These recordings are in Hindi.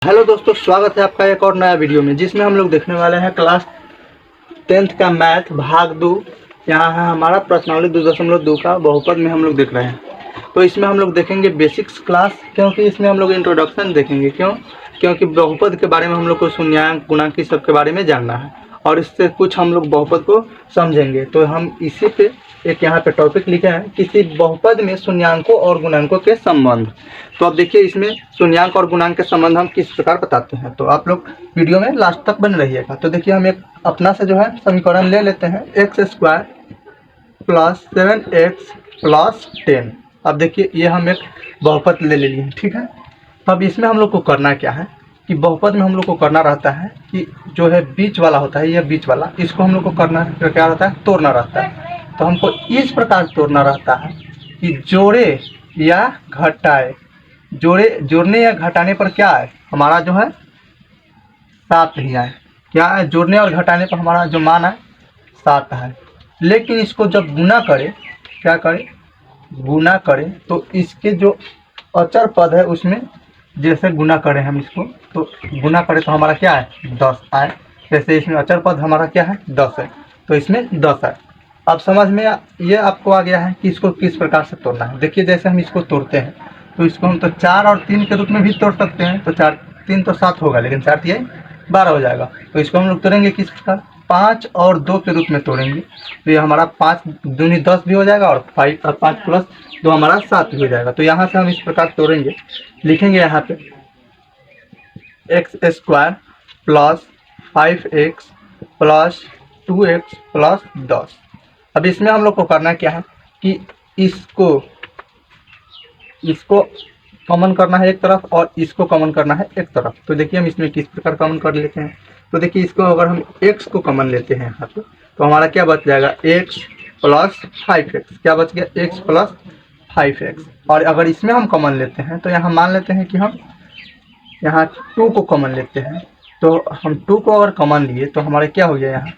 हेलो दोस्तों, स्वागत है आपका एक और नया वीडियो में, जिसमें हम लोग देखने वाले हैं क्लास 10th का मैथ भाग 2। यहाँ है हमारा प्रश्नावली 2.2 का बहुपद में हम लोग देख रहे हैं। तो इसमें हम लोग देखेंगे बेसिक्स क्लास, क्योंकि इसमें हम लोग इंट्रोडक्शन देखेंगे। क्योंकि बहुपद के बारे में हम लोग को शून्यांक गुणांक की सब के बारे में जानना है और इससे कुछ हम लोग बहुपद को समझेंगे। तो हम इसी पे एक यहाँ पे टॉपिक लिखे हैं, किसी बहुपद में शून्यांकों और गुणांकों के संबंध। तो अब देखिए, इसमें शून्यांक और गुणांक के संबंध हम किस प्रकार बताते हैं। तो आप लोग वीडियो में लास्ट तक बन रहिएगा। तो देखिए, हम एक अपना से जो है समीकरण ले लेते हैं, x² + 7x + 10। अब देखिए, ये हम एक बहुपद ले लिए, ठीक है। अब इसमें हम लोग को करना क्या है कि बहुपद में हम लोग को करना रहता है कि जो है बीच वाला होता है, यह बीच वाला, इसको हम लोग को करना क्या रहता है, तोड़ना रहता है। तो हमको इस प्रकार तोड़ना रहता है कि जोड़े या घटाए। जोड़ने या घटाने पर क्या है, हमारा जो है 7 ही आए। क्या है, जोड़ने और घटाने पर हमारा जो मान है 7 है। लेकिन इसको जब गुना करें, क्या करें, गुना करें, तो इसके जो अचर पद है उसमें जैसे गुना करें हम इसको, तो गुना करें तो हमारा क्या है 10 आए। जैसे इसमें अचर पद हमारा क्या है 10 है, तो इसमें 10 है। अब समझ में ये आपको आ गया है कि इसको किस प्रकार से तोड़ना है। देखिए, जैसे हम इसको तोड़ते हैं तो इसको हम तो 4 और 3 के रूप में भी तोड़ सकते हैं। तो 4 3 तो 7 होगा, लेकिन 4 3 12 हो जाएगा। तो इसको हम लोग तोड़ेंगे किस प्रकार, 5 और 2 के रूप में तोड़ेंगे। तो ये हमारा 5 दूनी 10 भी हो जाएगा और 5 + 2 हमारा 7 भी हो जाएगा। तो यहाँ से हम इस प्रकार तोड़ेंगे, लिखेंगे यहाँ पे x² + 5x + 2x + 10। अब इसमें हम लोग को करना क्या है कि इसको कॉमन करना है एक तरफ और इसको कॉमन करना है एक तरफ। तो देखिए, हम इसमें किस प्रकार कॉमन कर लेते हैं। तो देखिए, इसको अगर हम x को कॉमन लेते हैं यहाँ पे, तो हमारा क्या बच जाएगा, x + 5x। क्या बच गया, x + 5x। और अगर इसमें हम कॉमन लेते हैं तो यहाँ मान लेते हैं कि हम यहाँ 2 को कॉमन लेते हैं। तो हम 2 को अगर कॉमन लिए तो हमारा क्या हो गया, यहाँ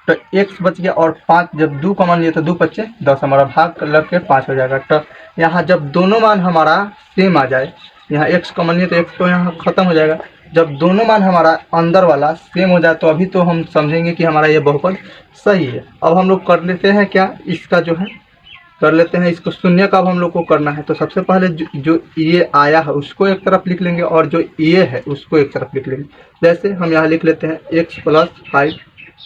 तो x बच गया और 5, जब 2 कॉमन लिए तो 2 × 5 = 10, हमारा भाग लग के 5 हो जाएगा। तो यहाँ जब दोनों मान हमारा सेम आ जाए, यहाँ x कॉमन लिए तो x तो यहाँ खत्म हो जाएगा। जब दोनों मान हमारा अंदर वाला सेम हो जाए तो अभी तो हम समझेंगे कि हमारा ये बहुपद सही है। अब हम लोग कर लेते हैं क्या, इसका जो है कर लेते हैं इसको शून्य का अब हम लोग को करना है। तो सबसे पहले जो ये आया है उसको एक तरफ लिख लेंगे और जो ये है उसको एक तरफ लिख लेंगे। जैसे हम यहाँ लिख लेते हैं x + 5,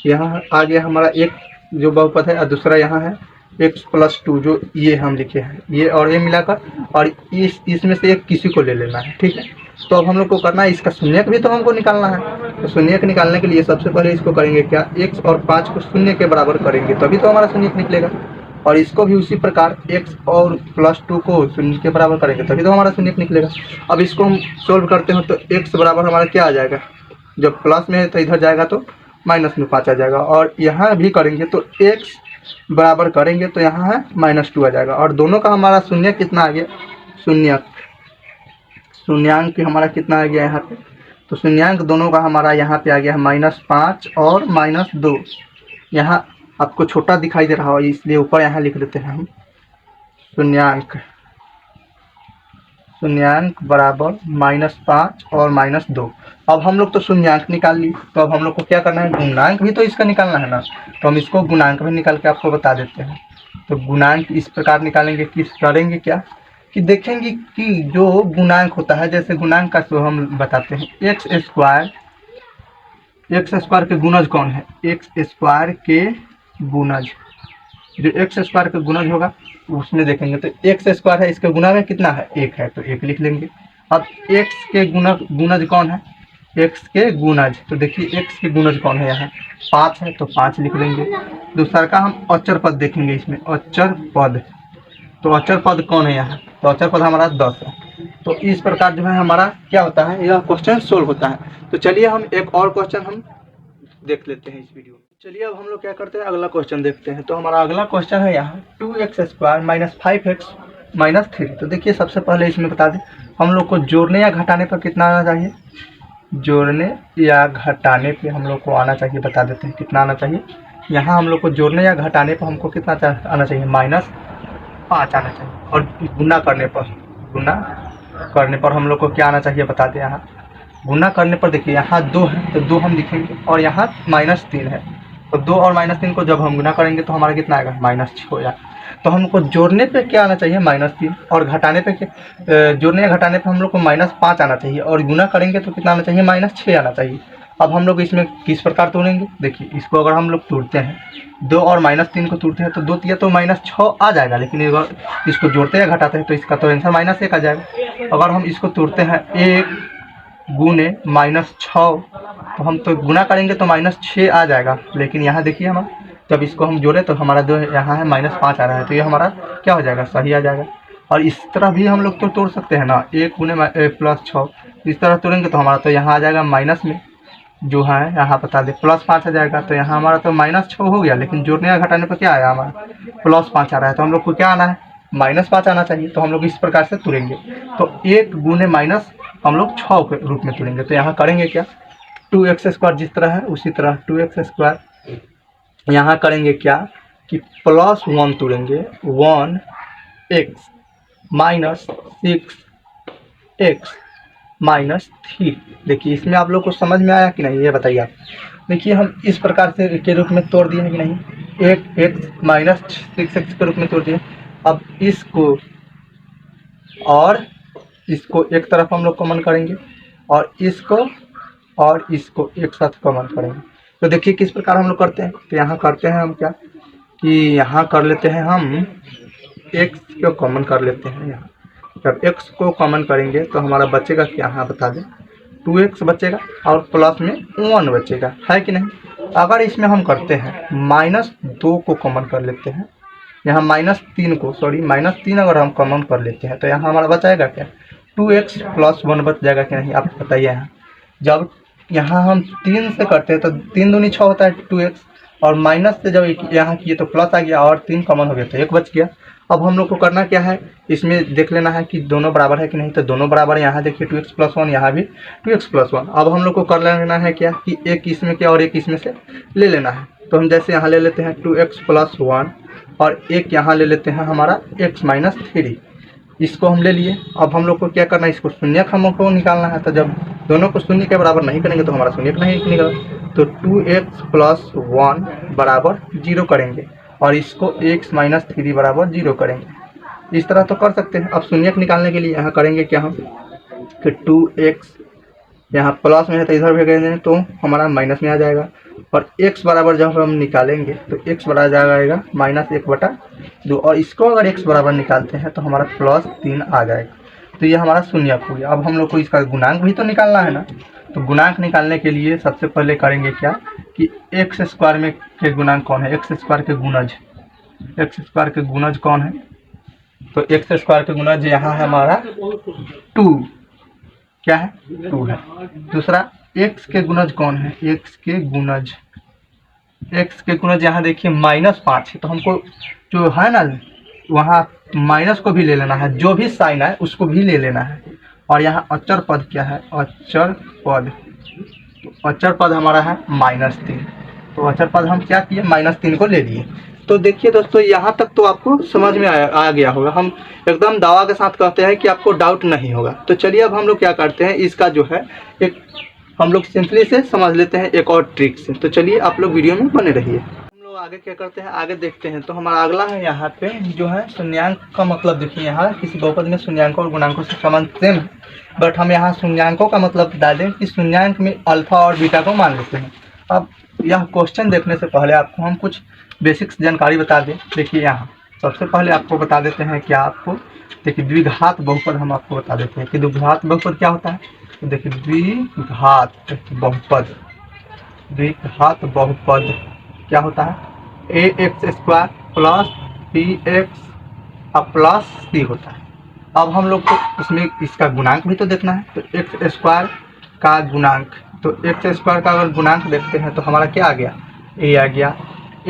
यहाँ आ गया हमारा एक जो बहुपद है, और दूसरा यहाँ है x + 2 जो ये हम लिखे हैं, ये और ये मिलाकर, और इसमें से एक किसी को ले लेना है, ठीक है। तो अब हम लोग को करना है इसका शून्यक भी तो हमको निकालना है। तो शून्यक निकालने के लिए सबसे पहले इसको करेंगे क्या, x और 5 को शून्य के बराबर करेंगे तभी तो हमारा शून्यक निकलेगा। और इसको भी उसी प्रकार x और +2 को शून्य के बराबर करेंगे तभी तो हमारा शून्यक निकलेगा। अब इसको हम सोल्व करते हैं तो x बराबर हमारा क्या आ जाएगा, जब प्लस में है तो इधर जाएगा तो माइनस में 5 आ जाएगा। और यहाँ भी करेंगे तो x बराबर करेंगे तो यहाँ है -2 आ जाएगा। और दोनों का हमारा शून्य कितना आ गया, शून्यांक हमारा कितना आ गया यहाँ पे, तो शून्यांक दोनों का हमारा यहाँ पे आ गया है -5 और -2। यहाँ आपको छोटा दिखाई दे रहा हो इसलिए ऊपर यहाँ लिख देते हैं हम शून्यांक बराबर -5 और -2। अब हम लोग तो शून्यांक निकाल ली, तो अब हम लोग को क्या करना है, गुणांक भी तो इसका निकालना है ना। तो हम इसको गुणांक भी निकाल के आपको बता देते हैं। तो गुणांक इस प्रकार निकालेंगे कि करेंगे क्या कि देखेंगे कि जो गुणांक होता है, जैसे गुणांक का तो हम बताते हैं x² के गुणज कौन है, x² के गुणज, जो x² का गुणज होगा उसमें देखेंगे तो x² है, इसके गुना में कितना है 1 है, तो 1 लिख लेंगे। अब x के गुणज कौन है, x के गुणज, तो देखिए x के गुणज कौन है, यहाँ 5 है तो 5 लिख लेंगे। दूसरा का हम अचर पद देखेंगे, इसमें अचर पद, तो अचर पद कौन है यहाँ, तो अचर पद हमारा 10 है। तो इस प्रकार जो है हमारा क्या होता है, यह क्वेश्चन सोल्व होता है। तो चलिए हम एक और क्वेश्चन हम देख लेते हैं इस वीडियो में। चलिए अब हम लोग क्या करते हैं, अगला क्वेश्चन देखते हैं। तो हमारा अगला क्वेश्चन है यहाँ 2x² - 5x - 3। तो देखिए, सबसे पहले इसमें बता दें हम लोग को जोड़ने या घटाने पर कितना आना चाहिए, जोड़ने या घटाने पे हम लोग को आना चाहिए, बता देते हैं कितना आना चाहिए। यहाँ हम लोग को जोड़ने या घटाने पर हमको कितना आना चाहिए, -5 आना चाहिए। और गुना करने पर हम लोग को क्या आना चाहिए बता दें, यहाँ गुना करने पर देखिए यहाँ 2 है तो 2 हम लिखेंगे और यहाँ -3 है, तो 2 और -3 को जब हम गुना करेंगे तो हमारा कितना आएगा, -6 हो जाएगा। तो हमको जोड़ने पे क्या आना चाहिए, -3, और घटाने पे क्या, जोड़ने या घटाने पे हम लोग को -5 आना चाहिए, और गुना करेंगे तो कितना आना चाहिए, -6 आना चाहिए। अब हम लोग इसमें किस प्रकार तोड़ेंगे, देखिए इसको अगर हम लोग तोड़ते हैं 2 और -3 को तोड़ते हैं तो 2 तिया तो -6 आ जाएगा, लेकिन अगर इसको जोड़ते या घटाते हैं तो इसका तो आंसर -1 आ जाएगा। अगर हम इसको तोड़ते हैं 1 गुने -6, तो हम तो गुना करेंगे तो -6 आ जाएगा, लेकिन यहाँ देखिए हमारा जब इसको हम जोड़े तो हमारा जो यहाँ है -5 आ रहा है, तो ये हमारा क्या हो जाएगा, सही आ जाएगा। और इस तरह भी हम लोग तो तोड़ सकते हैं ना, 1 गुने +6, इस तरह तोड़ेंगे तो हमारा तो यहाँ आ जाएगा माइनस में, जो है यहाँ बता दें +5 आ जाएगा, तो यहाँ हमारा तो -6 हो गया, लेकिन जोड़ने या घटाने पर क्या आया हमारा, +5 आ रहा है, तो हम लोग को क्या आना है, -5 आना चाहिए। तो हम लोग इस प्रकार से तुरेंगे, तो 1 गुने माइनस हम लोग 6 के रूप में तुरेंगे। तो यहाँ करेंगे क्या, 2x² जिस तरह है उसी तरह 2x², यहाँ करेंगे क्या कि +1 तुरेंगे, 1x -6x -3। देखिए इसमें आप लोग को समझ में आया कि नहीं, ये बताइए आप। देखिए हम इस प्रकार से के रूप में तोड़ दिए हैं कि नहीं, 1x -6x के रूप में तोड़ दिए। अब इसको और इसको एक तरफ हम लोग कॉमन करेंगे, और इसको एक साथ कॉमन करेंगे। तो देखिए किस प्रकार हम लोग करते हैं, तो यहाँ करते हैं हम क्या कि यहाँ कर लेते हैं हम x को कॉमन कर लेते हैं। यहाँ जब x को कॉमन करेंगे तो हमारा बचेगा क्या, यहाँ बता दें 2x बचेगा और प्लस में 1 बचेगा, है कि नहीं। अगर इसमें हम करते हैं -2 को कॉमन कर लेते हैं, यहाँ -3 अगर हम कॉमन कर लेते हैं तो यहाँ हमारा बचाएगा क्या, 2x + 1 बच जाएगा कि नहीं, आप बताइए। यहाँ जब यहाँ हम 3 से करते हैं तो 3 दूनी 6 होता है 2x, और माइनस से जब यहाँ किए तो प्लस आ गया और 3 कॉमन हो गया तो 1 बच गया। अब हम लोग को करना क्या है, इसमें देख लेना है कि दोनों बराबर है कि नहीं, तो दोनों बराबर है। यहाँ देखिए 2x + 1, यहाँ भी 2x + 1। अब हम लोग को कर लेना है क्या कि एक इसमें क्या और एक इसमें से ले लेना है। तो हम जैसे यहाँ ले लेते हैं 2x + 1, और एक यहाँ ले लेते हैं हमारा x -3, इसको हम ले लिए। अब हम लोग को क्या करना है, इसको शून्यक हमको निकालना है। तो जब दोनों को शून्य के बराबर नहीं करेंगे तो हमारा शून्यक नहीं निकलेगा, तो 2x + 1 बराबर 0 करेंगे, और इसको x -3 बराबर 0 करेंगे। इस तरह तो कर सकते हैं। अब शून्यक निकालने के लिए यहाँ करेंगे क्या हम कि 2x यहाँ प्लस में है तो इधर भेजेंगे तो हमारा माइनस में आ जाएगा, और x बराबर जब हम निकालेंगे तो x बराबर जाएगा -1/2, और इसको अगर x बराबर निकालते हैं तो हमारा +3 आ जाएगा। तो ये हमारा शून्यक हो गया। अब हम लोग को इसका गुणांक भी तो निकालना है ना, तो गुणांक निकालने के लिए सबसे पहले करेंगे क्या कि x² में के गुणांक कौन है, x² के गुणज, x² के गुणज कौन है, तो x² के गुणज यहाँ है हमारा 2, क्या है 2 है। दूसरा x के गुणज कौन है, x के गुणज यहाँ देखिए -5 है, तो हमको जो है ना वहाँ माइनस को भी ले लेना है, जो भी साइन है उसको भी ले लेना है। और यहाँ अचर पद क्या है, अचर पद, तो अचर पद हमारा है -3, तो अचर पद हम क्या किए, -3 को ले लिए। तो देखिए दोस्तों यहाँ तक तो आपको समझ में आ गया होगा। हम एकदम दावा के साथ कहते हैं कि आपको डाउट नहीं होगा। तो चलिए अब हम लोग क्या करते हैं, इसका जो है एक हम लोग सिंपली से समझ लेते हैं एक और ट्रिक से। तो चलिए आप लोग वीडियो में बने रहिए। हम लोग आगे क्या करते हैं, आगे देखते हैं। तो हमारा अगला है यहाँ पे जो है शून्यांक का मतलब। देखिए यहाँ किसी बहुपद में शून्यांकों और गुणांकों से संबंध सेम है, बट हम यहाँ शून्यांकों का मतलब बता दें कि शून्यांक में अल्फा और बीटा को मान लेते हैं। अब यह क्वेश्चन देखने से पहले आपको हम कुछ बेसिक्स जानकारी बता दें। देखिए यहाँ सबसे पहले आपको बता देते हैं क्या, आपको देखिए द्विघात बहुपद हम आपको बता देते हैं कि द्विघात बहुपद क्या होता है। तो देखिए द्विघात बहुपद क्या होता है, ax² + bx + c होता है। अब हम लोग को इसमें इसका गुणांक भी तो देखना है, तो x² का गुणांक, तो x² का अगर गुणांक देखते हैं तो हमारा क्या आ गया, a आ गया।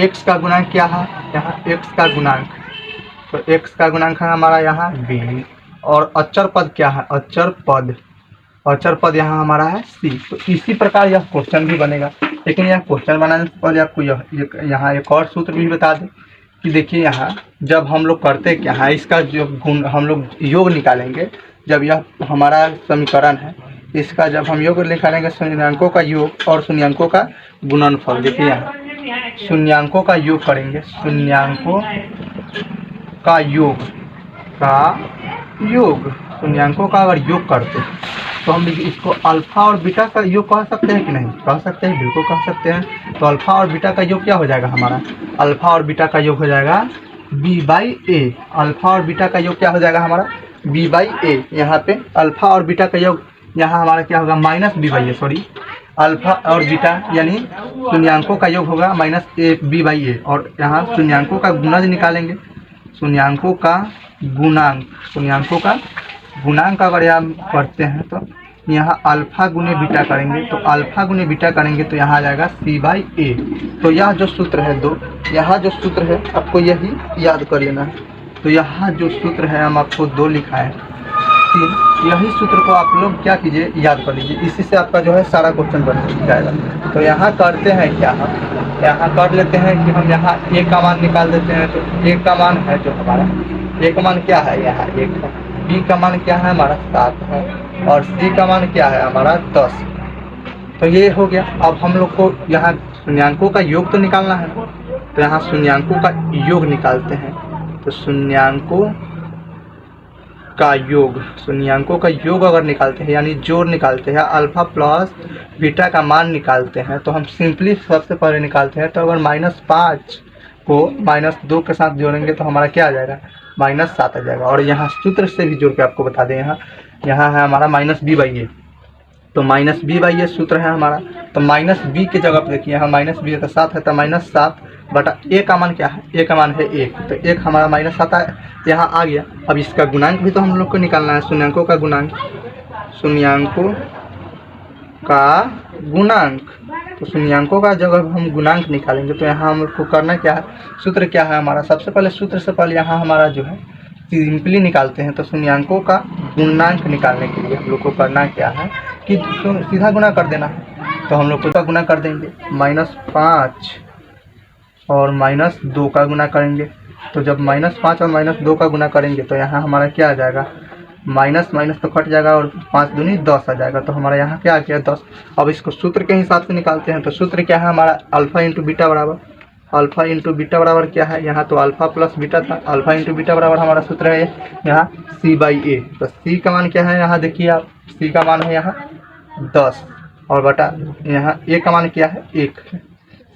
x का गुणांक क्या है, यहाँ x का गुणांक, तो x का गुणांक है हमारा यहाँ b, और अचर पद क्या है, अचर पद यहाँ हमारा है c। तो इसी प्रकार यह क्वेश्चन भी बनेगा, लेकिन यह क्वेश्चन बनाने से पहले आपको यहाँ एक और सूत्र भी बता दें कि देखिए यहाँ जब हम लोग करते क्या है, इसका जो गुण हम लोग योग निकालेंगे, जब यह हमारा समीकरण है इसका जब हम योग निकालेंगे शून्यांकों का योग और शून्यांकों का गुणनफल, देखिए यहाँ शून्यांकों का योग करेंगे, शून्यांकों का योग शून्यांकों का अगर योग करते हैं तो हम इसको अल्फा और बीटा का योग कह सकते हैं कि नहीं? कह सकते हैं, बिल्कुल कह सकते हैं। तो अल्फा और बीटा का योग क्या हो जाएगा हमारा? अल्फा और बीटा का योग हो जाएगा b/a। अल्फा और बीटा का योग क्या हो जाएगा हमारा? b/a। यहाँ पे अल्फा और बीटा का योग यहाँ हमारा क्या होगा? -b/a। सॉरी, अल्फा और बीटा यानी शून्यांकों का योग होगा -b/a। और यहाँ शून्यांकों का गुणज निकालेंगे, शून्यांकों का गुणांक अगर हम करते हैं तो यहाँ अल्फा गुने बीटा करेंगे, तो अल्फा गुने बीटा करेंगे तो यहाँ आ जाएगा c/a। तो यह जो सूत्र है यहाँ जो सूत्र है आपको यही याद कर लेना है। तो यहाँ जो सूत्र है हम आपको 2 लिखा है 3, यही सूत्र को आप लोग क्या कीजिए, याद कर लीजिए। इसी से आपका जो है सारा क्वेश्चन बन जाएगा। तो यहाँ करते हैं क्या, हम यहाँ कर लेते हैं कि हम यहाँ a का मान निकाल देते हैं। तो a का मान है जो हमारा, a का मान क्या है? यहाँ 1 है। b का मान क्या है हमारा? 7 है। और c का मान क्या है हमारा? 10। तो ये हो गया। अब हम लोग को यहाँ शून्यांकों का योग तो निकालना है, तो यहाँ शून्यांकों का योग निकालते हैं। तो शून्यांकों का योग अगर निकालते हैं यानी जोड़ निकालते हैं, अल्फा प्लस बीटा का मान निकालते हैं, तो हम सिंपली सबसे पहले निकालते हैं। तो अगर -5 को -2 के साथ जोड़ेंगे तो हमारा क्या आ जाएगा? -7 आ जाएगा। और यहाँ सूत्र से भी जोड़ के आपको बता दें, यहाँ है हमारा -b/a। तो -b/a सूत्र है हमारा। तो -b की जगह पर देखिए, यहाँ -b तो 7 है, तो -7/a का मान क्या है? a का मान है 1। तो 1 हमारा -7 यहाँ आ गया। अब इसका गुणांक भी तो हम लोग को निकालना है, शून्यांकों का गुणांक। तो शून्यांकों का जब हम गुणांक निकालेंगे तो यहाँ हम लोग को करना क्या है? सूत्र क्या है हमारा? सबसे पहले सूत्र से पहले यहाँ हमारा जो है सिंपली निकालते हैं। तो शून्यांकों का गुणांक निकालने के लिए हम लोग को करना क्या है कि सीधा गुना कर देना है। तो हम लोग को गुना कर देंगे, -5 और -2 का गुना करेंगे। तो जब -5 और -2 का गुना करेंगे तो यहाँ हमारा क्या आ जाएगा? माइनस तो कट जाएगा और 5 दूनी 10 आ जाएगा। तो हमारा यहाँ क्या आ गया? 10। अब इसको सूत्र के हिसाब से निकालते हैं। तो सूत्र क्या है हमारा? अल्फा इंटू बीटा बराबर क्या है? यहाँ तो अल्फा प्लस बीटा था, अल्फा इंटू बीटा बराबर हमारा सूत्र है यहाँ c/a। तो c का मान क्या है? यहाँ देखिए आप, c का मान है यहाँ 10 और बटा यहाँ a का मान क्या है? 1।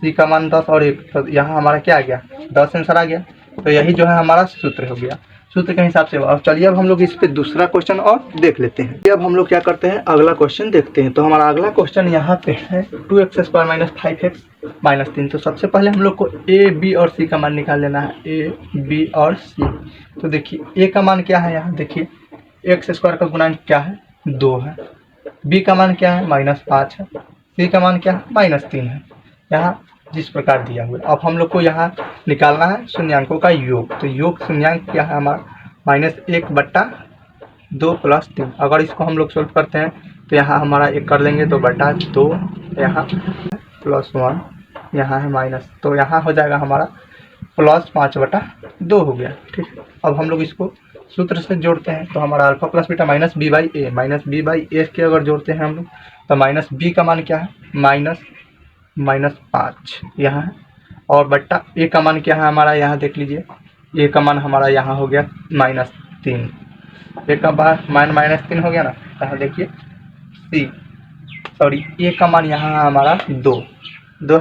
c का मान 10 और 1, तो यहाँ हमारा क्या आ गया? 10 आंसर आ गया। तो यही जो है हमारा सूत्र हो गया, सूत्र के हिसाब से। अब चलिए अब हम लोग इस पे दूसरा क्वेश्चन और देख लेते हैं। अब हम लोग क्या करते हैं? अगला क्वेश्चन देखते हैं। तो हमारा अगला क्वेश्चन यहाँ पे है 2x² - 5x - 3। तो सबसे पहले हम लोग को a, b और c का मान निकाल लेना है, a, b और c। तो देखिए a का मान क्या है? यहाँ देखिए x² का गुणांक क्या है? 2 है। b का मान क्या है? -5 है। c का मान क्या है? -3 है। यहाँ जिस प्रकार दिया हुआ है। अब हम लोग को यहाँ निकालना है शून्यांकों का योग। तो योग शून्यांक क्या है हमारा? -1/2 + 3। अगर इसको हम लोग सोल्व करते हैं तो यहाँ हमारा 1 कर लेंगे तो बटा 2, यहाँ +1, यहाँ है माइनस, तो यहाँ हो जाएगा हमारा +5/2 हो गया। ठीक, अब हम लोग इसको सूत्र से जोड़ते हैं। तो हमारा अल्फा प्लस बीटा -b/a के अगर जोड़ते हैं हम लोग तो -b का मान क्या है? -5 यहाँ है, और बट्टा a का मान क्या है हमारा? यहाँ देख लीजिए, a का मान हमारा यहाँ हो गया -3। a का मान -3 हो गया ना। यहाँ देखिए a का मान यहाँ हमारा 2 है।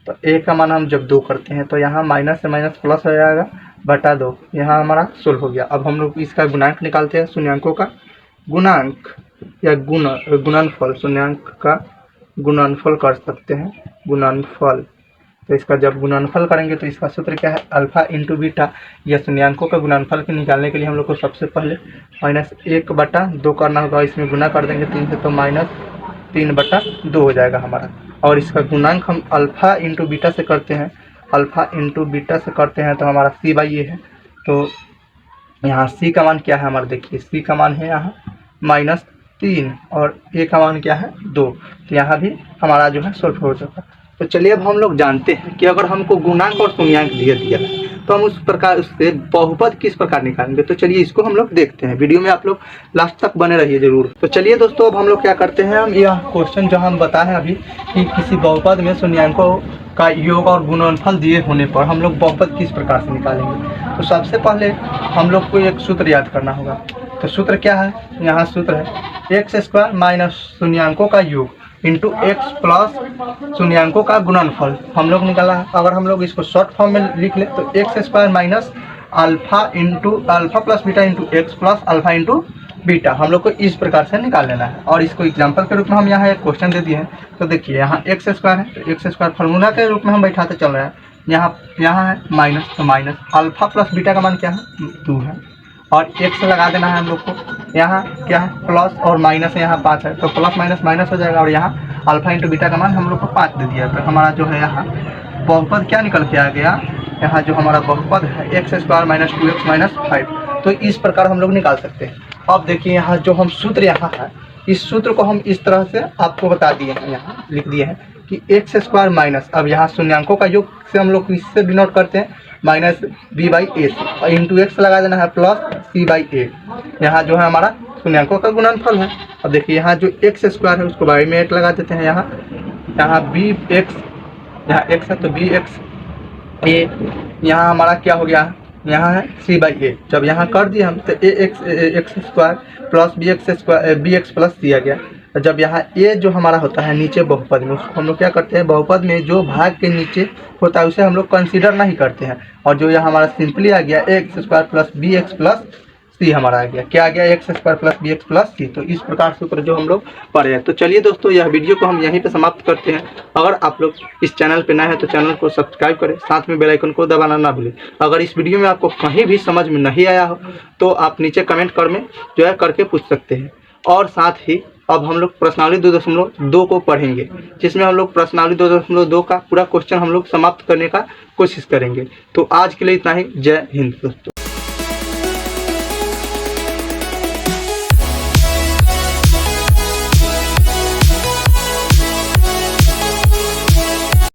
तो a का मान हम जब 2 करते हैं तो यहाँ माइनस से माइनस प्लस हो जाएगा, बटा 2, यहाँ हमारा 16 हो गया। अब हम लोग इसका गुणांक निकालते हैं, शून्यांकों का गुणांक या गुणनफल, शून्यांक का गुणनफल कर सकते हैं, गुणनफल। तो इसका जब गुणनफल करेंगे तो इसका सूत्र क्या है? Alpha into beta. या शून्यांकों का गुणनफल के निकालने के लिए हम लोग को सबसे पहले -1/2 करना होगा, इसमें गुना कर देंगे 3 से, तो -3/2 हो जाएगा हमारा। और इसका गुणांक हम अल्फा इंटू बीटा से करते हैं, तो हमारा c/a है। तो यहाँ c का मान क्या है हमारा? देखिए c का मान है यहाँ -3 और a का मान क्या है? 2। तो यहाँ भी हमारा जो है सोल्व हो जाएगा। तो चलिए अब हम लोग जानते हैं कि अगर हमको गुणांक और शून्यांक दिया तो हम उस प्रकार उससे बहुपद किस प्रकार निकालेंगे। तो चलिए इसको हम लोग देखते हैं। वीडियो में आप लोग लास्ट तक बने रहिए जरूर। तो चलिए दोस्तों अब हम लोग क्या करते हैं, हम यह क्वेश्चन जो हम बताएं अभी कि किसी बहुपद में शून्यांकों का योग और गुणनफल दिए होने पर हम लोग बहुपद किस प्रकार से निकालेंगे। तो सबसे पहले हम लोग को एक सूत्र याद करना होगा। तो सूत्र क्या है, यहाँ सूत्र है एक्स स्क्वायर माइनस शून्यांकों का योग इंटू एक्स प्लस शून्यांकों का गुणनफल हम लोग निकाला है। अगर हम लोग इसको शॉर्ट फॉर्म में लिख ले तो X square minus alpha plus beta into x plus alpha into beta हम लोग को इस प्रकार से निकाल लेना है। और इसको एग्जांपल के रूप में हम यहाँ एक क्वेश्चन दे दिए हैं। तो देखिए यहाँ एक्स स्क्वायर है, तो एक्स स्क्वायर फार्मूला के रूप में हम बैठाते चल रहे हैं। यहाँ है माइनस, तो माइनस अल्फा प्लस बीटा का मान क्या है 2 है, और एक्स लगा देना है हम लोग को। यहाँ क्या है प्लस और माइनस, यहाँ 5 है, तो प्लस माइनस माइनस हो जाएगा। और यहाँ अल्फा इंटू बीटा का मान हम लोग को 5 दे दिया। तो हमारा जो है यहाँ बहुपद क्या निकल के आ गया, यहाँ जो हमारा बहुपद है x square minus 2x minus 5। तो इस प्रकार हम लोग निकाल सकते हैं। अब देखिए यहाँ जो हम सूत्र यहाँ है, इस सूत्र को हम इस तरह से आपको बता दिए हैं, यहाँ लिख दिए हैं कि एक्स स्क्वायर माइनस, अब यहाँ शून्यांकों का योग से हम लोग इससे डिनोट करते हैं माइनस बी बाई ए से, और इंटू एक्स लगा देना है प्लस सी बाई ए। यहाँ जो है हमारा शून्यांकों का गुणनफल है। अब देखिए यहाँ जो एक्स स्क्वायर है उसको बाई में 1 लगा देते हैं। यहाँ बी एक्स, यहाँ एक्स है तो बी एक्स ए, यहाँ हमारा क्या हो गया, यहाँ है सी बाई ए। जब यहाँ कर दिए हम तो X square plus B X plus दिया गया। जब यहाँ ए जो हमारा होता है नीचे बहुपद में, उसको हम लोग क्या करते हैं, बहुपद में जो भाग के नीचे होता है उसे हम लोग कंसीडर नहीं करते हैं। और जो यहाँ हमारा सिंपली आ गया X square plus B X plus C हमारा आ गया, क्या आ गया X square plus B X plus C. तो इस प्रकार सूत्र जो हम लोग पढ़े हैं। तो चलिए दोस्तों यह वीडियो को हम यहीं पे समाप्त करते हैं। अगर आप लोग इस चैनल पे नए हैं तो चैनल को सब्सक्राइब करें, साथ में बेल आइकन को दबाना ना भूलें। अगर इस वीडियो में आपको कहीं भी समझ में नहीं आया हो तो आप नीचे कमेंट कर में जो है करके पूछ सकते हैं। और साथ ही अब हम लोग प्रश्नावली 2.2 को पढ़ेंगे, जिसमें हम लोग प्रश्नावली 2.2 का पूरा क्वेश्चन हम लोग समाप्त करने का कोशिश करेंगे। तो आज के लिए इतना ही। जय हिंद दोस्तों।